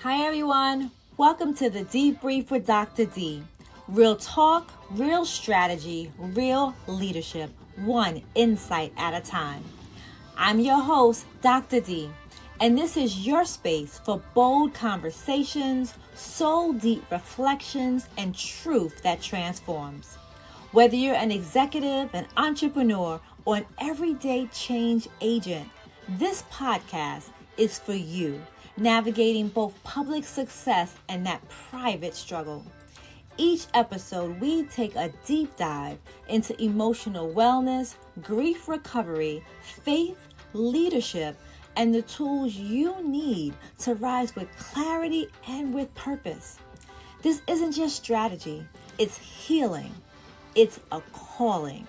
Hi everyone, welcome to the Dee-Brief with Dr. D. Real talk, real strategy, real leadership, one insight at a time. I'm your host, Dr. D, and this is your space for bold conversations, soul-deep reflections, and truth that transforms. Whether you're an executive, an entrepreneur, or an everyday change agent, this podcast is for you, navigating both public success and that private struggle. Each episode, we take a deep dive into emotional wellness, grief recovery, faith, leadership, and the tools you need to rise with clarity and with purpose. This isn't just strategy, it's healing. It's a calling.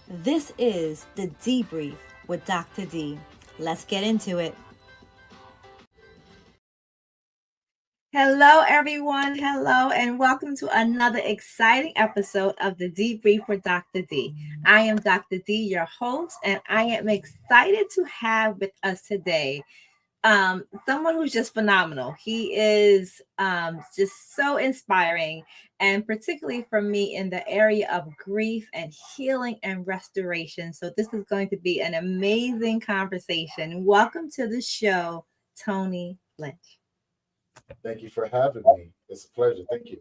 This is the Dee-Brief with Dr. D. Let's get into it. Hello, everyone. Hello, and welcome to another exciting episode of the Dee-Brief with Dr. D. I am Dr. D, your host, and I am excited to have with us today someone who's just phenomenal. He is just so inspiring, and particularly for me in the area of grief and healing and restoration. So this is going to be an amazing conversation. Welcome to the show, Tony Lynch. Thank you for having me. It's a pleasure. Thank you.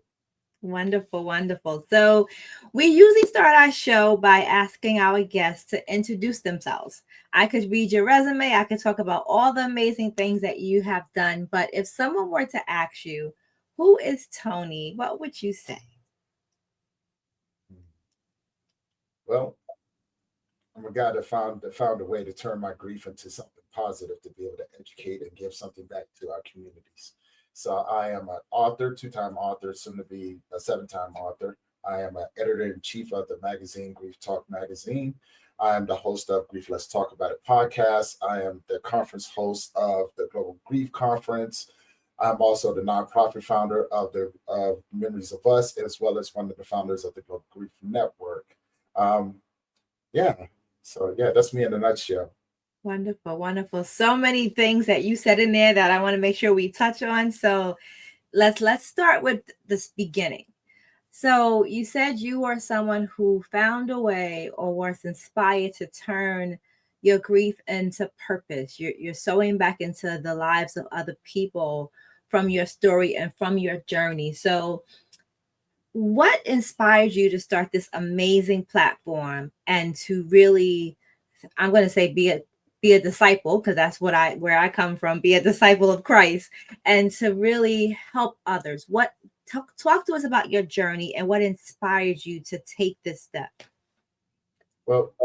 Wonderful, wonderful. So we usually start our show by asking our guests to introduce themselves. I could read your resume. I could talk about all the amazing things that you have done. But if someone were to ask you, who is Tony? What would you say? Well, I'm a guy that found a way to turn my grief into something positive to be able to educate and give something back to our communities. So I am an author, two-time author, soon to be a seven-time author. I am an editor-in-chief of the magazine Grief Talk magazine. I am the host of Grief Let's Talk About It podcast. I am the conference host of the Global Grief Conference. I'm also the nonprofit founder of the Memories of Us, as well as one of the founders of the Global Grief Network. Yeah, so that's me in a nutshell. Wonderful, wonderful. So many things that you said in there that I want to make sure we touch on. So let's start with this beginning. So you said you were someone who found a way or was inspired to turn your grief into purpose. You're sewing back into the lives of other people from your story and from your journey. So what inspired you to start this amazing platform and to really, I'm going to say, be a disciple, because that's where I come from, be a disciple of Christ, and to really help others? What talk to us about your journey and what inspired you to take this step? Well,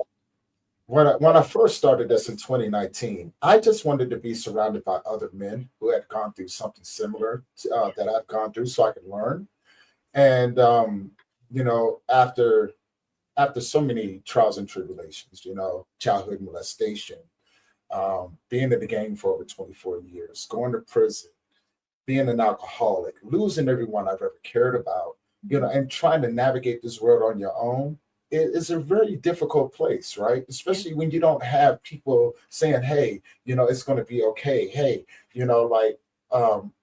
when I first started this in 2019, I just wanted to be surrounded by other men who had gone through something similar to, that I've gone through, so I could learn. And after so many trials and tribulations, childhood molestation, being in the game for over 24 years, going to prison, being an alcoholic, losing everyone I've ever cared about, and trying to navigate this world on your own, it's a very difficult place, right? Especially when you don't have people saying, hey, it's going to be okay. Hey, the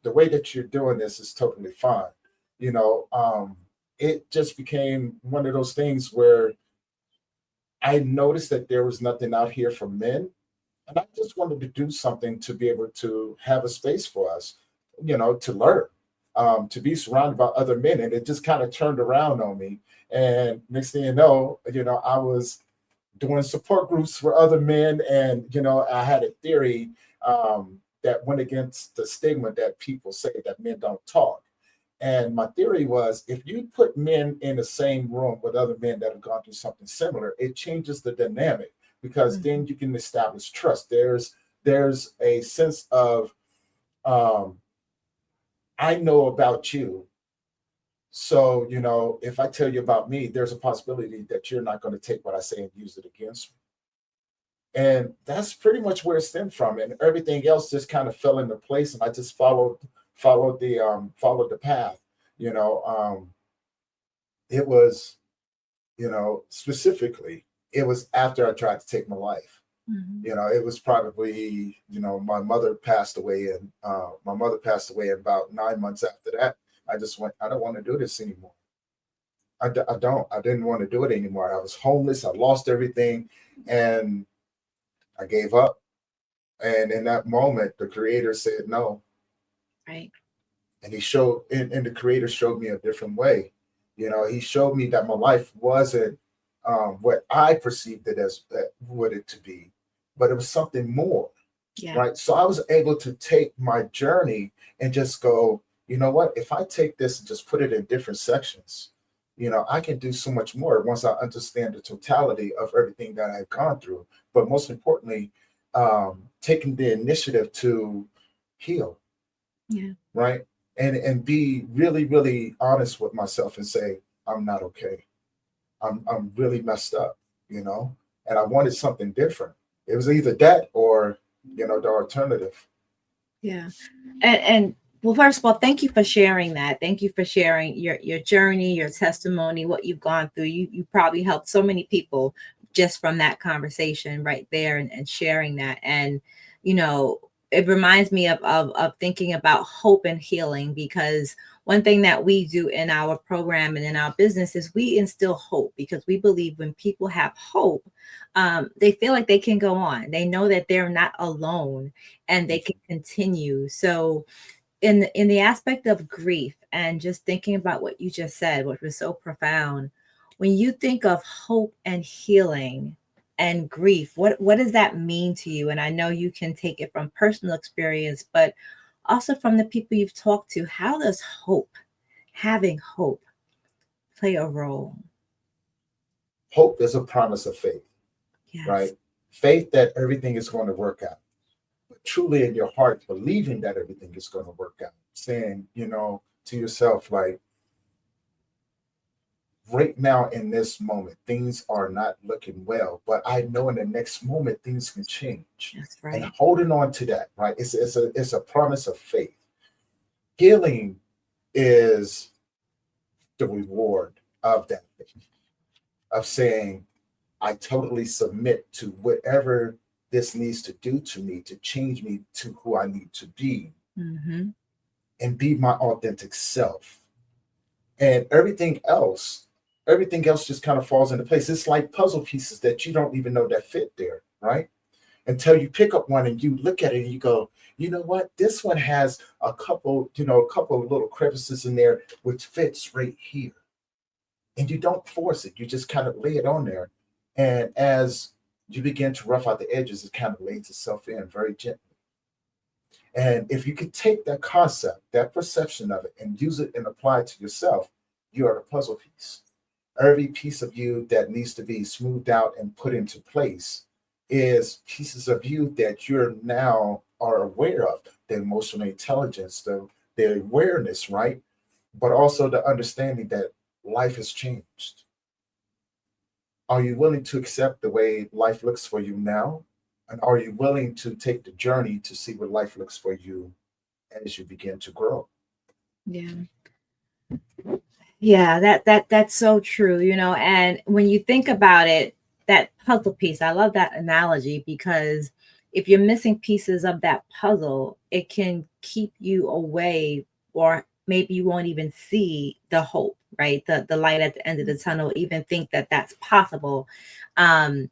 way that you're doing this is totally fine. It just became one of those things where I noticed that there was nothing out here for men. And I just wanted to do something to be able to have a space for us, to learn, to be surrounded by other men. And it just kind of turned around on me. And next thing you know, I was doing support groups for other men. And, I had a theory that went against the stigma that people say that men don't talk. And my theory was, if you put men in the same room with other men that have gone through something similar, it changes the dynamic, because then you can establish trust. There's a sense of, I know about you. So, if I tell you about me, there's a possibility that you're not going to take what I say and use it against me. And that's pretty much where it stemmed from. And everything else just kind of fell into place. And I just followed the path. It was, specifically, it was after I tried to take my life. Mhm. It was probably, my mother passed away, and about 9 months after that. I just went, I don't want to do this anymore. I don't. I didn't want to do it anymore. I was homeless. I lost everything, and I gave up. And in that moment, the creator said no. Right. And and the creator showed me a different way. He showed me that my life wasn't what I perceived it as, what it to be, but it was something more. Yeah. Right. So I was able to take my journey and just go, you know what, if I take this and just put it in different sections, I can do so much more once I understand the totality of everything that I've gone through. But most importantly, taking the initiative to heal, Yeah. right? And be really, really honest with myself and say, I'm not okay. I'm really messed up, you know, and I wanted something different. It was either that or, the alternative. Yeah. And well, first of all, thank you for sharing that. Thank you for sharing your journey, your testimony, what you've gone through. You probably helped so many people just from that conversation right there, and sharing that. And you know, it reminds me of thinking about hope and healing, because one thing that we do in our program and in our business is we instill hope, because we believe when people have hope, they feel like they can go on. They know that they're not alone and they can continue. So in the aspect of grief, and just thinking about what you just said, which was so profound, when you think of hope and healing and grief, what does that mean to you? And I know you can take it from personal experience, but also from the people you've talked to. How does hope, having hope, play a role? Hope is a promise of faith, Yes. right? Faith that everything is going to work out, but truly in your heart, believing that everything is going to work out, saying, to yourself, like, right now in this moment, things are not looking well, but I know in the next moment things can change. That's And right. holding on to that, right? It's a promise of faith. Healing is the reward of that faith, of saying, I totally submit to whatever this needs to do to me to change me to who I need to be Mm-hmm. and be my authentic self. And everything else just kind of falls into place. It's like puzzle pieces that you don't even know that fit there, right? Until you pick up one and you look at it and you go, you know what? This one has a couple of little crevices in there which fits right here. And you don't force it. You just kind of lay it on there. And as you begin to rough out the edges, it kind of lays itself in very gently. And if you could take that concept, that perception of it, and use it and apply it to yourself, you are the puzzle piece. Every piece of you that needs to be smoothed out and put into place is pieces of you that you're now are aware of, the emotional intelligence, the awareness, right? But also the understanding that life has changed. Are you willing to accept the way life looks for you now? And are you willing to take the journey to see what life looks for you as you begin to grow? Yeah. Yeah, that's so true, and when you think about it, that puzzle piece, I love that analogy, because if you're missing pieces of that puzzle, it can keep you away, or maybe you won't even see the hope, right? The light at the end of the tunnel, even think that that's possible. Um,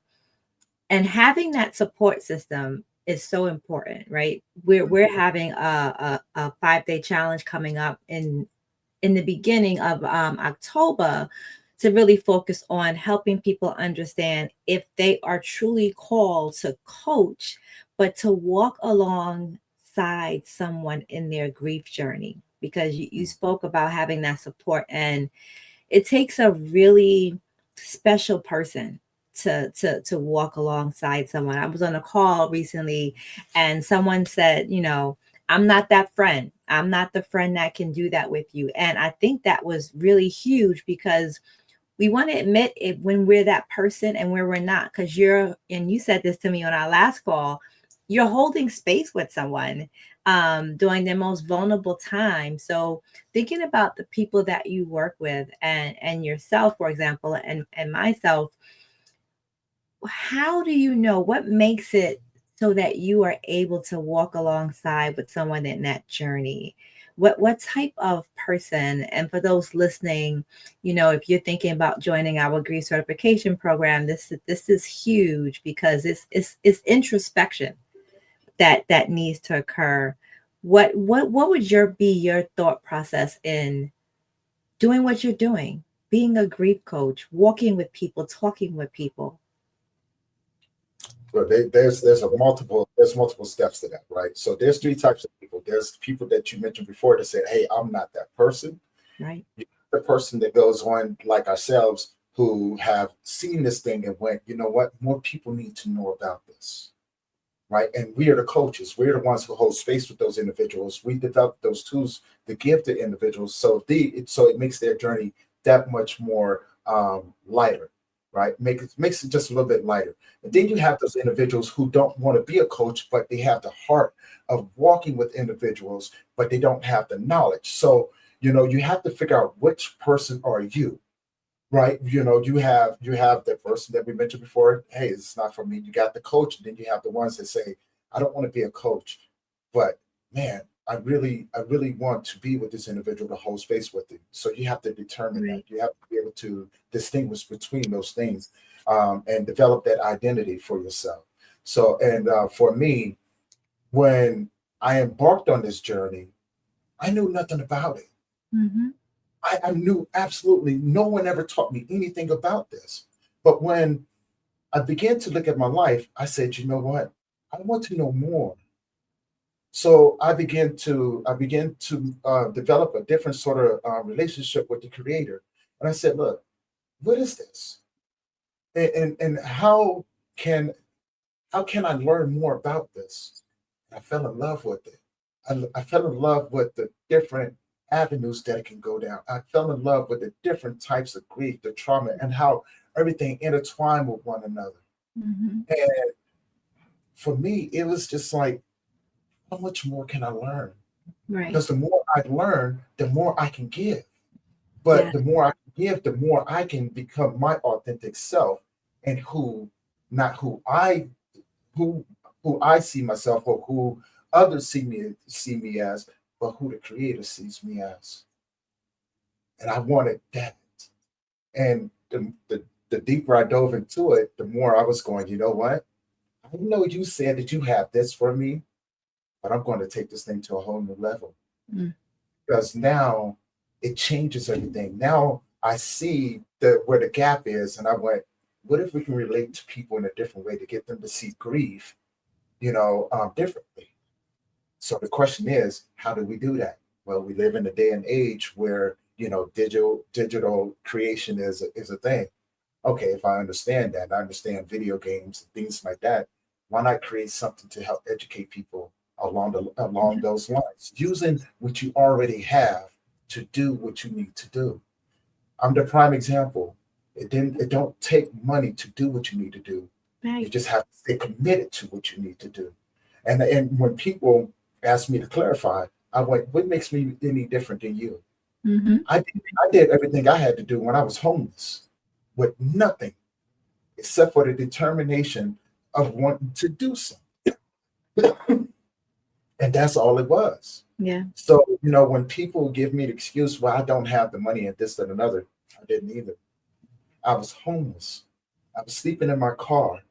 and having that support system is so important, right? We're having a 5-day challenge coming up in the beginning of October, to really focus on helping people understand if they are truly called to coach, but to walk alongside someone in their grief journey. Because you spoke about having that support, and it takes a really special person to walk alongside someone. I was on a call recently, and someone said, I'm not that friend. I'm not the friend that can do that with you. And I think that was really huge, because we want to admit it when we're that person and where we're not. Because and you said this to me on our last call, you're holding space with someone during their most vulnerable time. So thinking about the people that you work with, and yourself, for example, and myself, how do you know what makes it so that you are able to walk alongside with someone in that journey? What type of person? And for those listening, if you're thinking about joining our grief certification program, this is huge because it's introspection that needs to occur. What would be your thought process in doing what you're doing, being a grief coach, walking with people, talking with people? Well, there's multiple steps to that, right? So there's three types of people. There's people that you mentioned before that said, "Hey, I'm not that person." Right. The person that goes on like ourselves who have seen this thing and went, you know what, more people need to know about this, right? And we are the coaches. We're the ones who hold space with those individuals. We develop those tools to give to individuals so it makes their journey that much more lighter, right? Makes it just a little bit lighter. And then you have those individuals who don't want to be a coach, but they have the heart of walking with individuals, but they don't have the knowledge. So you have to figure out which person are you, right? You have the person that we mentioned before. Hey, it's not for me. You got the coach, and then you have the ones that say, I don't want to be a coach, but man, I really want to be with this individual to hold space with you. So you have to determine that. Right. You have to be able to distinguish between those things, and develop that identity for yourself. So, and for me, when I embarked on this journey, I knew nothing about it. Mm-hmm. I knew absolutely no one ever taught me anything about this. But when I began to look at my life, I said, you know what? I want to know more. So I began to develop a different sort of relationship with the creator. And I said, look, what is this? And can how can I learn more about this? I fell in love with it. I fell in love with the different avenues that it can go down. I fell in love with the different types of grief, the trauma, and how everything intertwined with one another. Mm-hmm. And for me, it was just like, how much more can I learn? Right. Because the more I learn, the more I can give. But Yeah. the more I can give, the more I can become my authentic self and not who who I see myself or who others see me as, but who the creator sees me as. And I wanted that. And the deeper I dove into it, the more I was going, you know what? I know you said that you have this for me, but I'm going to take this thing to a whole new level. Mm. Because now it changes everything. Now I see where the gap is, and I went, what if we can relate to people in a different way to get them to see grief, differently? So the question is, how do we do that? Well, we live in a day and age where digital creation is a thing. Okay, if I understand that, I understand video games and things like that. Why not create something to help educate people along Yeah. those lines, using what you already have to do what you need to do? I'm the prime example. It don't take money to do what you need to do. You Right. just have to stay committed to what you need to do. And when people ask me to clarify, I went, what makes me any different than you? Mm-hmm. I did everything I had to do when I was homeless with nothing except for the determination of wanting to do something. And that's all it was. Yeah. So, when people give me the excuse, well, I don't have the money and this and another, I didn't either. I was homeless. I was sleeping in my car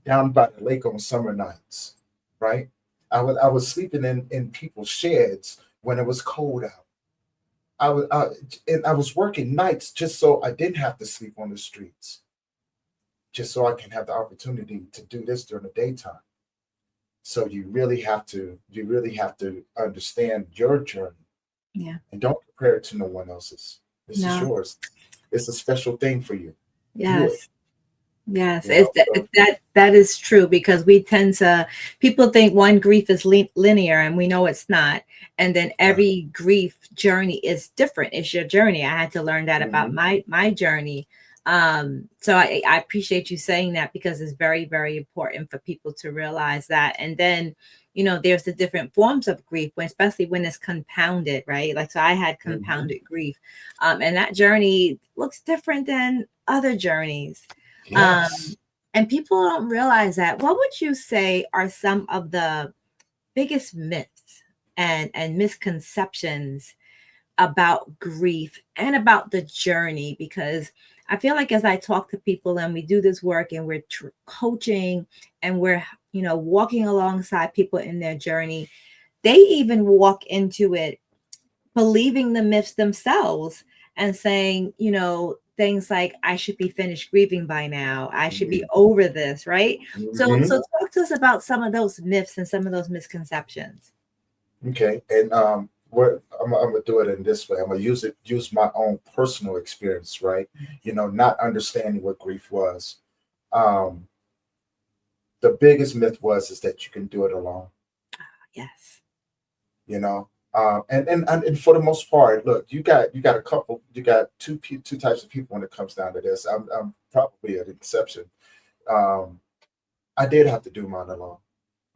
down by the lake on summer nights, right? I was sleeping in people's sheds when it was cold out. And I was working nights just so I didn't have to sleep on the streets, just so I can have the opportunity to do this during the daytime. So you really have to understand your journey Yeah. and don't compare it to no one else's. This is No. yours. It's a special thing for you. Do it. Yes. Yes, You know. it's So that is true because we tend to people think one grief is linear and we know it's not. And then right. every grief journey is different. It's your journey. I had to learn that about Hmm. my journey. So I appreciate you saying that because it's very, very important for people to realize that. And then, there's the different forms of grief when especially when it's compounded, right? Like so I had Hmm. compounded grief. And that journey looks different than other journeys. Um, Yes. And people don't realize that. What would you say are some of the biggest myths and misconceptions about grief and about the journey? Because I feel like as I talk to people and we do this work and we're coaching and we're, walking alongside people in their journey, they even walk into it believing the myths themselves and saying, things like, I should be finished grieving by now. I should be over this, right? So talk to us about some of those myths and some of those misconceptions. Okay. And what I'm gonna do it in this way. I'm gonna use my own personal experience, right? Not understanding what grief was. Um, the biggest myth is that you can do it alone. Yes. And for the most part, look, you got two types of people when it comes down to this. I'm probably an exception. Um, I did have to do mine alone.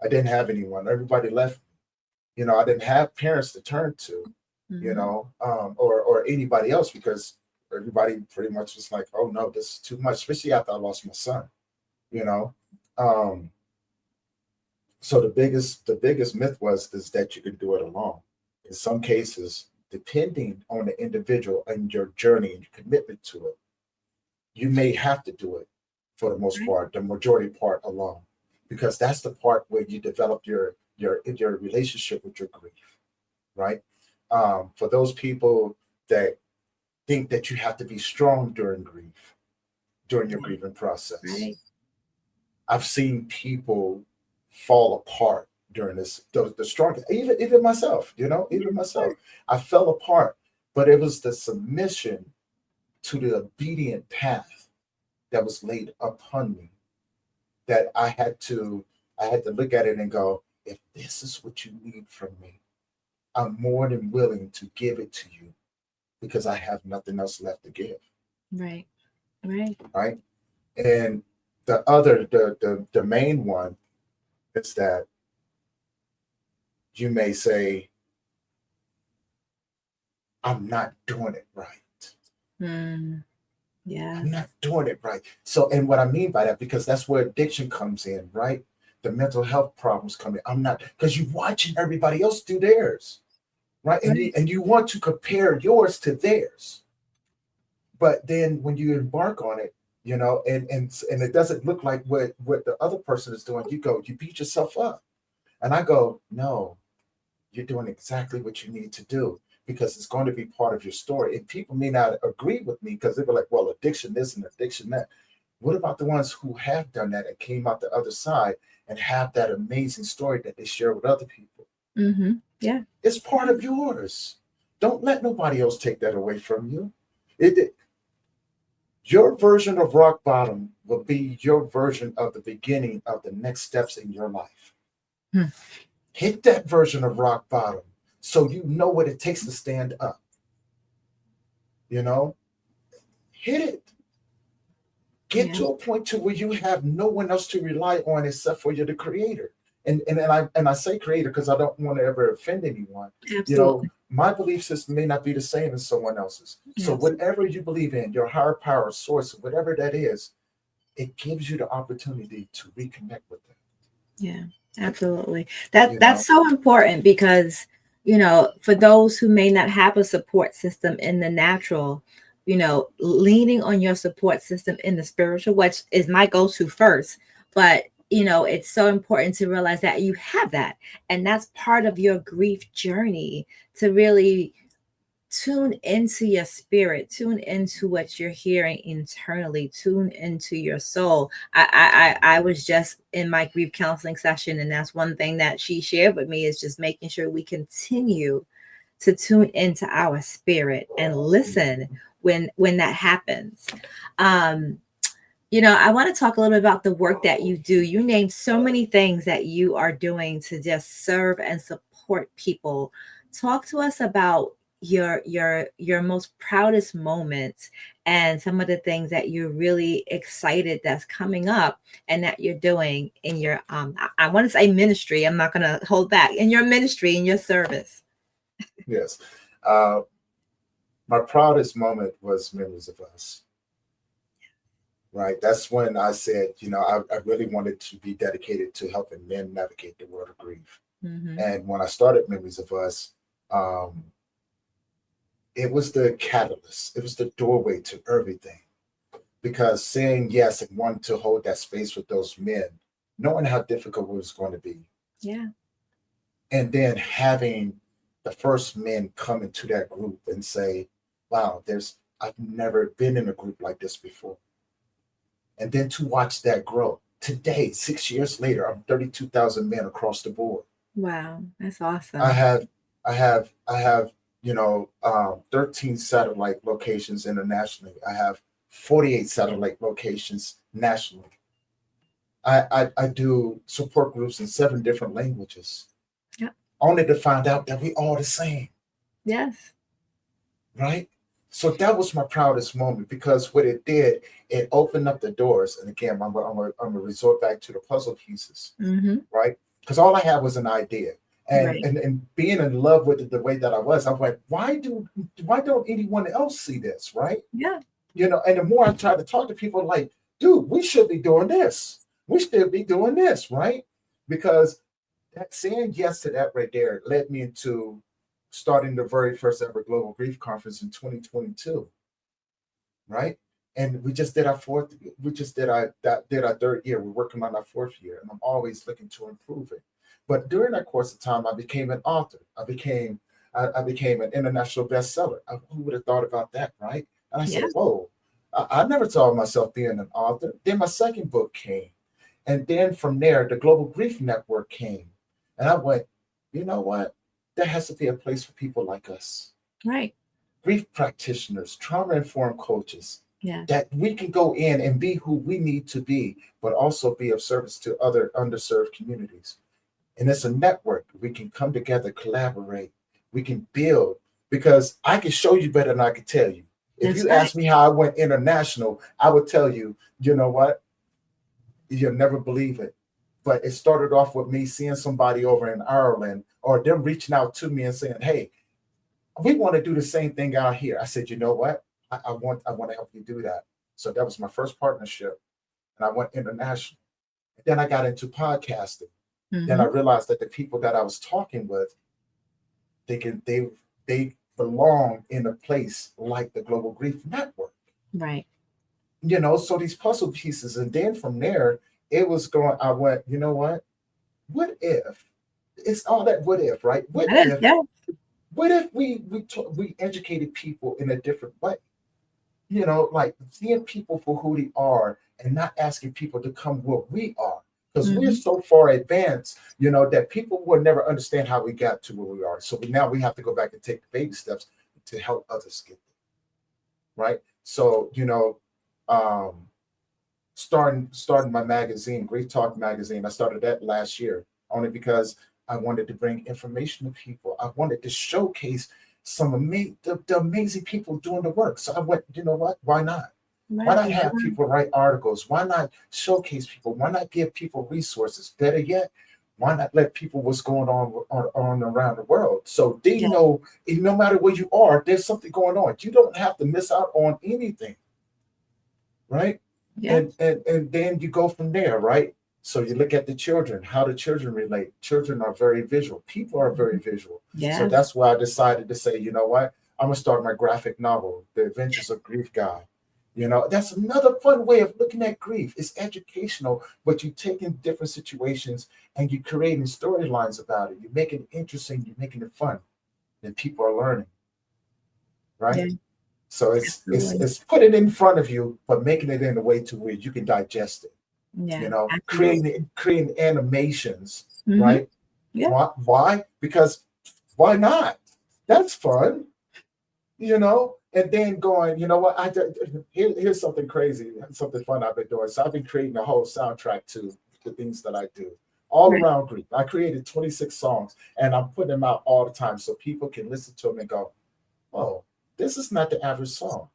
I didn't have anyone. Everybody left me. I didn't have parents to turn to, or anybody else, because everybody pretty much was like, oh no, this is too much, especially after I lost my son, you know. Um, so the biggest myth is that you can do it alone. In some cases, depending on the individual and your journey and your commitment to it, you may have to do it for the most part, the majority part alone, because that's the part where you develop your relationship with your grief, right? For those people that think that you have to be strong during your grieving process, Right. I've seen people fall apart during the strongest, even myself, even myself. I fell apart, but it was the submission to the obedient path that was laid upon me that I had to look at it and go, if this is what you need from me, I'm more than willing to give it to you because I have nothing else left to give. Right. Right. Right. And the main one is that you may say, I'm not doing it right. Yeah. I'm not doing it right. So, and what I mean by that, because that's where addiction comes in, right? The mental health problems come in. I'm not, because you're watching everybody else do theirs, right? And you want to compare yours to theirs. But then when you embark on it, and it doesn't look like what the other person is doing, you beat yourself up. And I go, no, you're doing exactly what you need to do because it's going to be part of your story. And people may not agree with me because they were like, well, addiction this and addiction that. What about the ones who have done that and came out the other side and have that amazing story that they share with other people? Yeah. It's part of yours. Don't let nobody else take that away from you. Your version of rock bottom will be your version of the beginning of the next steps in your life. Hit that version of rock bottom so you know what it takes to stand up. Hit it. Get to a point to where you have no one else to rely on except for you're the creator. And I say creator because I don't want to ever offend anyone. Absolutely. My belief system may not be the same as someone else's. So whatever you believe in, your higher power source, whatever that is, it gives you the opportunity to reconnect with them. Yeah, absolutely. That's so important because, for those who may not have a support system in the natural, leaning on your support system in the spiritual, which is my go-to first. But, it's so important to realize that you have that. And that's part of your grief journey to really tune into your spirit, tune into what you're hearing internally, tune into your soul. I was just in my grief counseling session, and that's one thing that she shared with me is just making sure we continue to tune into our spirit and listen when that happens. I want to talk a little bit about the work that you do. You named so many things that you are doing to just serve and support people. Talk to us about your most proudest moments and some of the things that you're really excited that's coming up and that you're doing in your I want to say ministry. I'm not going to hold back in your ministry, in your service. Yes. My proudest moment was Memories of Us. right? That's when I said, I really wanted to be dedicated to helping men navigate the world of grief. Mm-hmm. And when I started Memories of Us, um, it was the catalyst. It was the doorway to everything. Because saying yes and wanting to hold that space with those men, knowing how difficult it was going to be, Yeah. and then having the first men come into that group and say, wow, I've never been in a group like this before. And then to watch that grow. Today, 6 years later, I'm 32,000 men across the board. Wow, that's I awesome. have, I have, 13 satellite locations internationally. I have 48 satellite locations nationally. I do support groups in 7 different languages, Yeah. only to find out that we all the same, Yes. right? So that was my proudest moment because what it did, it opened up the doors. And again, I'm gonna resort back to the puzzle pieces, Mm-hmm. right? Because all I had was an idea. And, Right. and being in love with it the way that I was, I'm like, why don't anyone else see this, right? Yeah. And the more I try to talk to people, like, dude, we should be doing this. We should be doing this, right? Because that saying yes to that right there led me into starting the very first ever Global Grief Conference in 2022, right? And we just did our fourth, we just did our third year. We're working on our fourth year, and I'm always looking to improve it. But during that course of time, I became an author. I became an international bestseller. Who would have thought about that, right? And I Yeah. said, whoa, I never saw myself being an author. Then my second book came. And then from there, the Global Grief Network came. And I went, you know what? There has to be a place for people like us, Right. grief practitioners, trauma informed coaches, Yeah. that we can go in and be who we need to be, but also be of service to other underserved communities. And it's a network. We can come together, collaborate, we can build, because I can show you better than I can tell you. If That's you right. ask me how I went international, I would tell you, you know what? You'll never believe it. But it started off with me seeing somebody over in Ireland or them reaching out to me and saying, hey, we want to do the same thing out here. I said, you know what? I want to help you do that. So that was my first partnership. And I went international. And then I got into podcasting. Then I Mm-hmm. realized that the people that I was talking with, they belong in a place like the Global Grief Network. Right. So these puzzle pieces. And then from there, it was going, I went, you know what if it's all that what if, right? What That is, if yeah. we educated people in a different way? Like seeing people for who they are and not asking people to come where we are. Because we're Mm-hmm. so far advanced, that people will never understand how we got to where we are. So now we have to go back and take the baby steps to help others get there, right? So, um, starting my magazine, Grief Talk magazine. I started that last year only because I wanted to bring information to people. I wanted to showcase the amazing people doing the work. So I went, you know what? Why not? Why Right. not have people write articles? Why not showcase people? Why not give people resources? Better yet, why not let people what's going on around the world so they Yeah. know no matter where you are, there's something going on. You don't have to miss out on anything, right? Yeah. And then you go from there, right? So you look at the children, how the children relate. Children are very visual. People are very visual. So Yes. that's why I decided to say, you know what? I'm gonna start my graphic novel, The Adventures of Grief Guy. That's another fun way of looking at grief. It's educational, but you're taking different situations and you're creating storylines about it. You're making it interesting, you're making it fun, and people are learning, Yeah. right? So it's Absolutely. it's put it in front of you, but making it in a way to where you can digest it. Yeah. Absolutely. Creating animations, Mm-hmm. right? Yeah. Why? Because why not? That's fun, And then going, you know what? Here's something crazy, something fun I've been doing. So I've been creating a whole soundtrack to the things that I do, all Right. around grief. I created 26 songs, and I'm putting them out all the time so people can listen to them and go, "Oh, this is not the average song.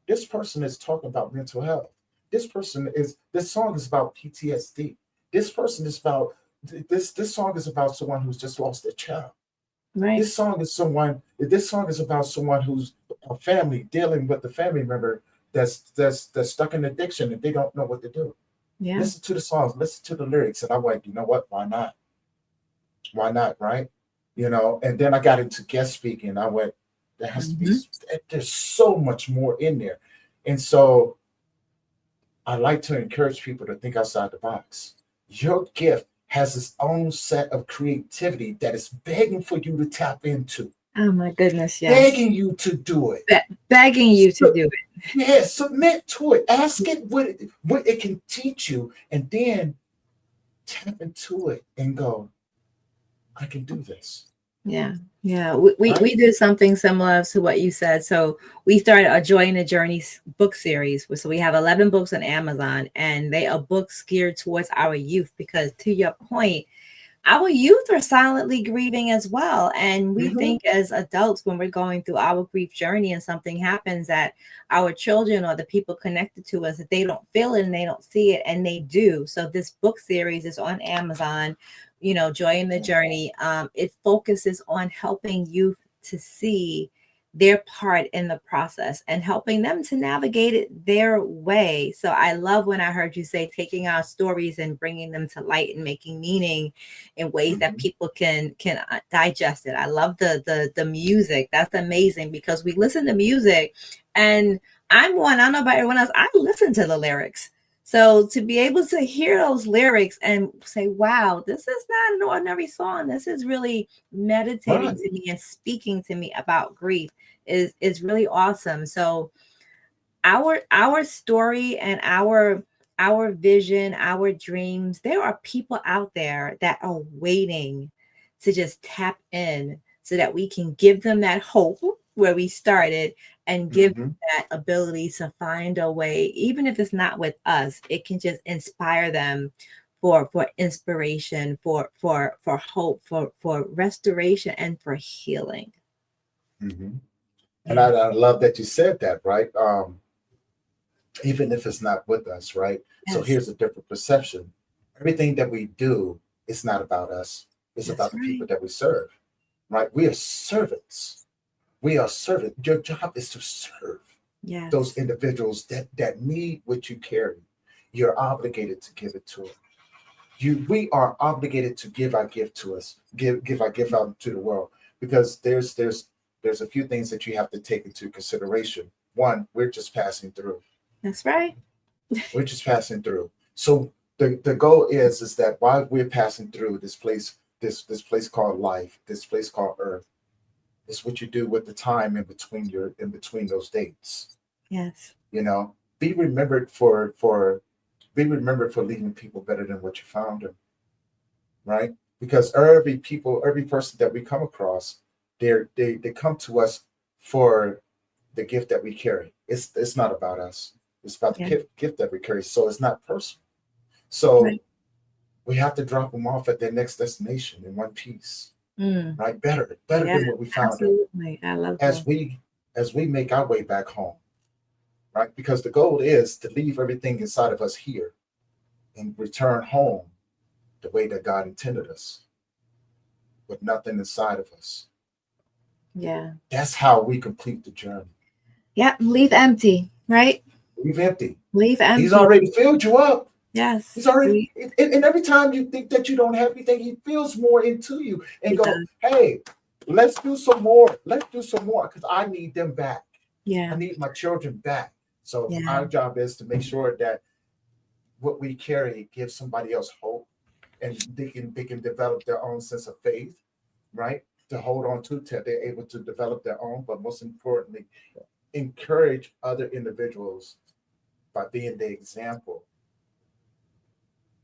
This person is talking about mental health. This song is about PTSD. This person is about this song is about someone who's just lost their child. Right. This song is about someone who's a family dealing with the family member that's stuck in addiction and they don't know what to do. Yeah. Listen to the songs, listen to the lyrics, and I'm like, you know what? Why not? Why not? Right? And then I got into guest speaking. I went, there has to be. Mhm. There's so much more in there, and so I like to encourage people to think outside the box. Your gift has its own set of creativity that is begging for you to tap into, Oh my goodness, yes. begging you to do it. Begging you to do it. Yeah, submit to it. Ask it what it can teach you, and then tap into it and go, I can do this. Yeah. Yeah. We did something similar to what you said. So we started a Joy in the Journey book series. So we have 11 books on Amazon, and they are books geared towards our youth, because to your point, our youth are silently grieving as well. And we think as adults, when we're going through our grief journey and something happens, that our children or the people connected to us, that they don't feel it and they don't see it, and they do. So this book series is on Amazon, Joy in the Journey. It focuses on helping youth to see their part in the process and helping them to navigate it their way. So I love when I heard you say taking our stories and bringing them to light and making meaning in ways that people can digest it. I love the music. That's amazing, because we listen to music, and I don't know about everyone else, I listen to the lyrics. So to be able to hear those lyrics and say, wow, this is not an ordinary song. This is really meditating to me and speaking to me about grief is really awesome. So our story and our vision, our dreams, there are people out there that are waiting to just tap in so that we can give them that hope where we started, and give them that ability to find a way, even if it's not with us, it can just inspire them for inspiration, for hope, for restoration, and for healing. And I love that you said that, right? Even if it's not with us, right? So Yes. here's a different perception. Everything that we do is not about us. It's That's about the right. people that we serve, right? We are servants. We are servants. Your job is to serve Yes. those individuals that need what you carry. You're obligated to give it to them. We are obligated to give our gift to us, give our gift out to the world, because there's a few things that you have to take into consideration. One, we're just passing through. That's right. We're just passing through. So the goal is that while we're passing through this place, this place called life, this place called earth, is what you do with the time in between those dates. Yes. Be remembered for leaving people better than what you found them, right? Because every person that we come across, they come to us for the gift that we carry. It's not about us. It's about the gift that we carry. So it's not personal. So we have to drop them off at their next destination in one piece, right? Better than what we found them. I love that. As we make our way back home, right? Because the goal is to leave everything inside of us here and return home the way that God intended us, with nothing inside of us. Yeah. That's how we complete the journey. Yeah. Leave empty, right? Leave empty. Leave empty. He's already filled you up. Yes. He's already, and every time you think that you don't have anything, he fills more into you and go, hey, let's do some more. Let's do some more, because I need them back. Yeah. I need my children back. So our job is to make sure that what we carry gives somebody else hope, and they can develop their own sense of faith, right? To hold on to till they're able to develop their own, but most importantly, encourage other individuals by being the example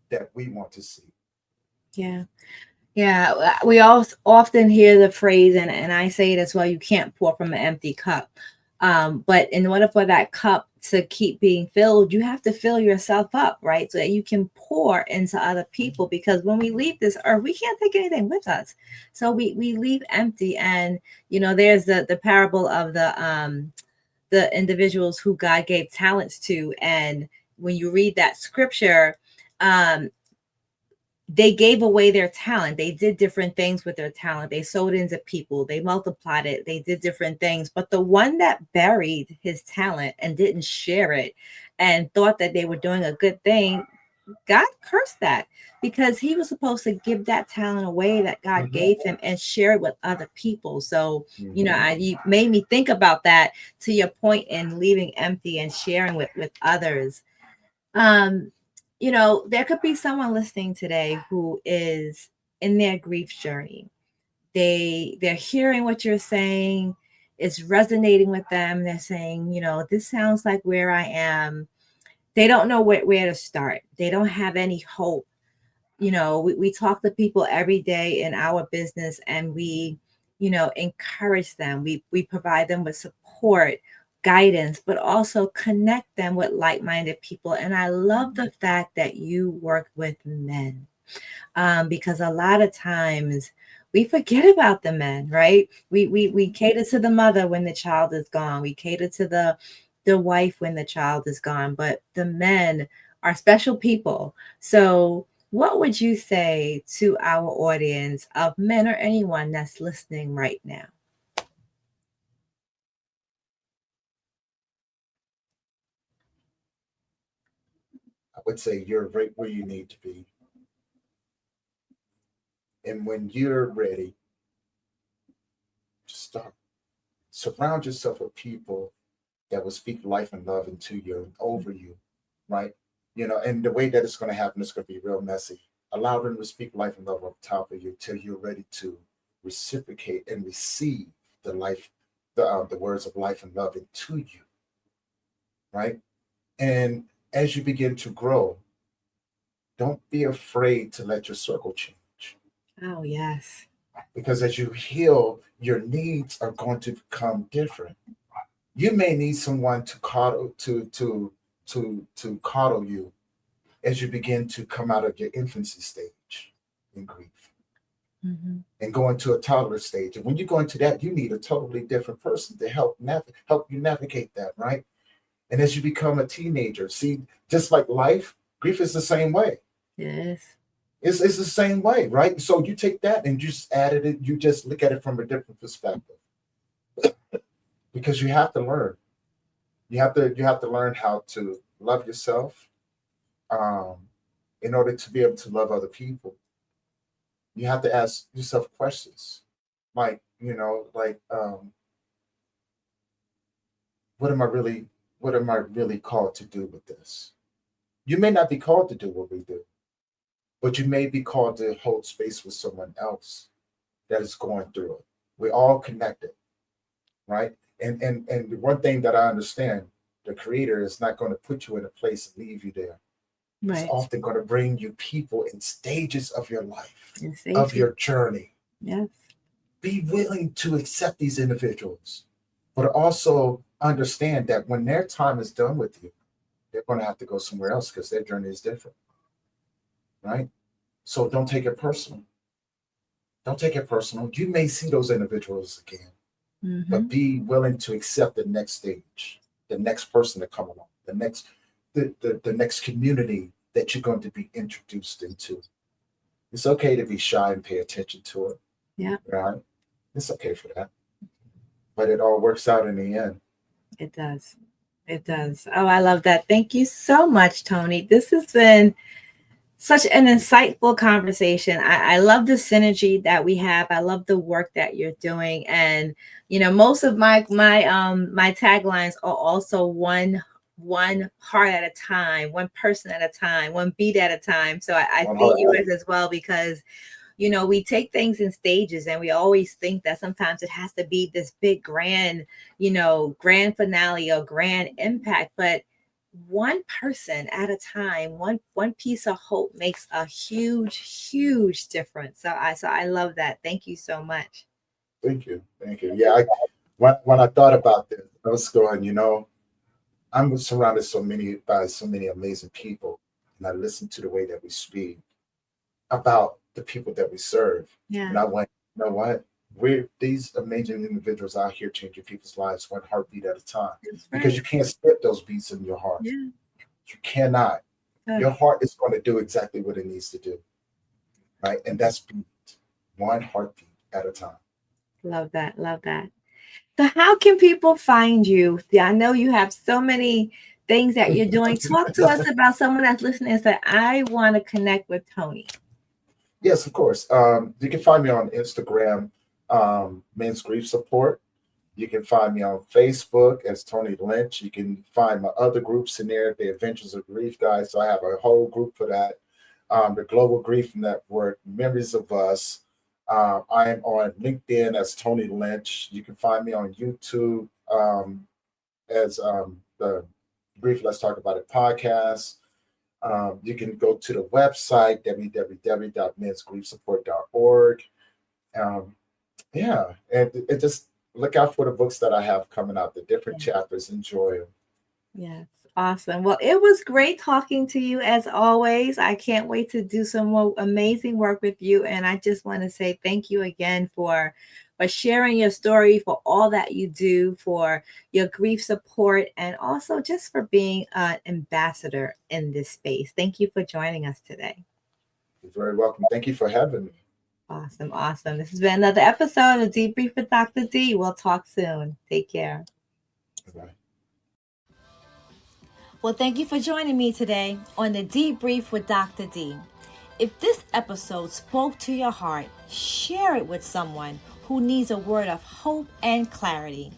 that we want to see. Yeah. Yeah. We all often hear the phrase, and I say it as well, you can't pour from an empty cup. But in order for that cup to keep being filled, you have to fill yourself up, right? So that you can pour into other people, because when we leave this earth, we can't take anything with us. So we leave empty. And, there's the parable of the individuals who God gave talents to. And when you read that scripture, they gave away their talent. They did different things with their talent. They sold into people, they multiplied it, they did different things. But the one that buried his talent and didn't share it and thought that they were doing a good thing, God cursed that, because he was supposed to give that talent away that God gave him and share it with other people. So, you made me think about that, to your point in leaving empty and sharing with others. Um, there could be someone listening today who is in their grief journey. They're hearing what you're saying, it's resonating with them. They're saying, this sounds like where I am. They don't know where to start. They don't have any hope. We talk to people every day in our business, and we, encourage them. We provide them with support, guidance, but also connect them with like-minded people. And I love the fact that you work with men, because a lot of times we forget about the men, right? We cater to the mother when the child is gone. We cater to the wife when the child is gone, but the men are special people. So what would you say to our audience of men or anyone that's listening right now? I would say you're right where you need to be. And when you're ready, just start. Surround yourself with people that will speak life and love into you and over you, right? And the way that it's going to happen is going to be real messy. Allow them to speak life and love up top of you till you're ready to reciprocate and receive the life, the words of life and love into you, right? And as you begin to grow, don't be afraid to let your circle change, Oh, yes. because as you heal, your needs are going to become different. You may need someone to coddle to coddle you as you begin to come out of your infancy stage in grief and go into a toddler stage. And when you go into that, you need a totally different person to help you navigate that, right? And as you become a teenager, see, just like life, grief is the same way. Yes. It's the same way, right? So you take that and you just added it, you just look at it from a different perspective. Because you have to learn. You have to learn how to love yourself, um, in order to be able to love other people. You have to ask yourself questions, like, what am I really what am I really called to do with this? You may not be called to do what we do, but you may be called to hold space with someone else that is going through it. We're all connected, right? And the one thing that I understand, the creator is not going to put you in a place and leave you there. It's Right. often going to bring you people in stages of your life, And of safety. your journey. Yes. Be willing to accept these individuals, but also understand that when their time is done with you, they're going to have to go somewhere else because their journey is different, right? So don't take it personal. Don't take it personal. You may see those individuals again, but be willing to accept the next stage, the next person to come along, the next community that you're going to be introduced into. It's okay to be shy and pay attention to it, Yeah, right? It's okay for that, but it all works out in the end. it does. It does. Oh, I love that. Thank you so much, Tony. This has been such an insightful conversation. I love the synergy that we have. I love the work that you're doing. And most of my taglines are also one heart at a time, one person at a time, one beat at a time. So I One see heart. yours as well, because we take things in stages, and we always think that sometimes it has to be this big grand, grand finale or grand impact. But one person at a time, one piece of hope makes a huge difference. So I love that. Thank you so much. Thank you, thank you. Yeah, when I thought about this, I was going, I'm surrounded by so many amazing people, and I listen to the way that we speak about the people that we serve, Yeah. and I went, you know what? We're these amazing individuals out here changing people's lives one heartbeat at a time, That's because right. you can't skip those beats in your heart. Yeah. You cannot. Uh, Your heart is going to do exactly what it needs to do. right? And that's one heartbeat at a time. Love that. Love that. So how can people find you? I know you have so many things that you're doing. Talk to us about someone that's listening and say, I want to connect with Tony. Yes, of course. You can find me on Instagram, Men's Grief Support. You can find me on Facebook as Tony Lynch. You can find my other groups in there, the Adventures of Grief guys. So I have a whole group for that. The Global Grief Network, Memories of Us. I am on LinkedIn as Tony Lynch. You can find me on YouTube as the Grief Let's Talk About It podcast. You can go to the website, www.mensgriefsupport.org. Yeah, and it just look out for the books that I have coming out, the different chapters. Enjoy them. Yes, awesome. Well, it was great talking to you as always. I can't wait to do some more amazing work with you. And I just want to say thank you again for sharing your story, for all that you do, for your grief support, and also just for being an ambassador in this space. Thank you for joining us today. You're very welcome. Thank you for having me. Awesome. Awesome. This has been another episode of Dee-Brief with Dr. D. We'll talk soon. Take care. Bye. Well, thank you for joining me today on the Dee-Brief with Dr. D. If this episode spoke to your heart, share it with someone who needs a word of hope and clarity.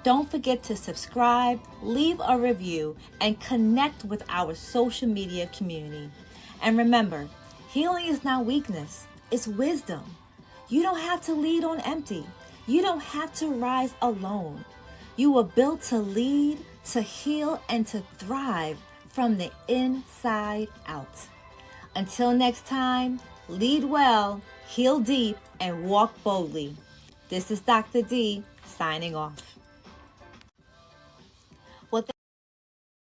Don't forget to subscribe, leave a review, and connect with our social media community. And remember, healing is not weakness, it's wisdom. You don't have to lead on empty. You don't have to rise alone. You were built to lead, to heal, and to thrive from the inside out. Until next time, lead well, heal deep, and walk boldly. This is Dr. D signing off.